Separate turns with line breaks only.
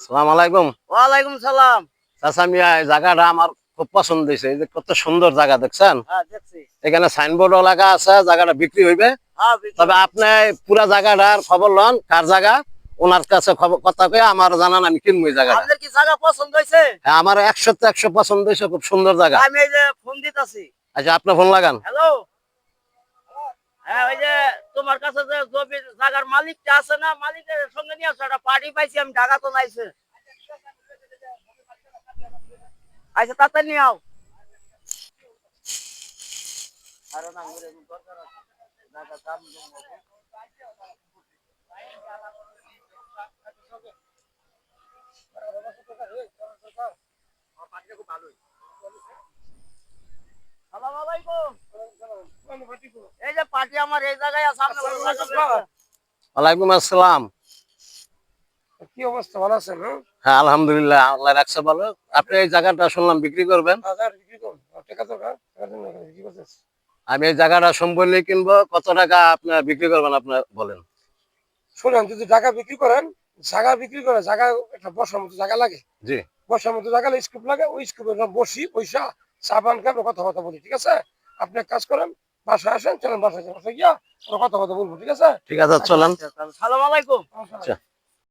সালাম আলাইকুম।
ওয়ালাইকুম সালাম।
চাচা মিয়া, এই জায়গাটা আমার খুব পছন্দ হয়েছে। এই যে কত সুন্দর জায়গা দেখছেন।
হ্যাঁ দেখছি।
এখানে সাইনবোর্ড লাগা আছে, জায়গাটা বিক্রি হইবে।
হ্যাঁ
তবে আপনি পুরা জায়গাটার খবর লন, কার জায়গা ওনার কাছে কথা কয়ে আমার জানান, আমি কিনবো এই জায়গাটা।
আপনার কি জায়গা পছন্দ হয়েছে?
হ্যাঁ, আমার 100-100 পছন্দ হয়েছে, খুব সুন্দর জায়গা।
আমি এই যে ফোন দিতেছি।
আচ্ছা, আপনি ফোন লাগান।
হ্যালো, হ্যাঁ ওই যে তোমার কাছে যে জমির জায়গার মালিকটা আছে না, মালিকের সঙ্গে নিয়ে আসো, একটা পার্টি পাইছি আমি, ঢাকা তো নাইছে। আচ্ছা তাড়াতাড়ি নিয়ে আও। আরে না, ওরে দরকার আছে জায়গা দাম জমবো। আসসালামু আলাইকুম। এই যে পার্টি আমার এই জায়গায় আছে, আপনি
ওয়ালাইকুম আসসালাম।
কি অবস্থা, ভালো আছেন?
হ্যাঁ, আলহামদুলিল্লাহ, আল্লাহ রাখছে ভালো। আপনি এই জায়গাটা শুনলাম বিক্রি করবেন। আমি এই জায়গাটা সম্পূর্ণ কিনবো। কত টাকা আপনার বিক্রি করবেন আপনার বলেন।
শুনেন, যদি জায়গা বিক্রি করেন, জায়গা একটা বসার মতো জায়গা লাগে।
জি,
বসার মতো জায়গা স্কুপ লাগে, ওই স্কুপে বসি পয়সা সাবান খাবো, কথা কথা বলি, ঠিক আছে? আপনি এক কাজ করেন, বাসায় আসেন, চলেন বাসায় গিয়া কথা কথা বলবো, ঠিক আছে?
ঠিক আছে, চলেন।
সালাম আলাইকুম।
আচ্ছা।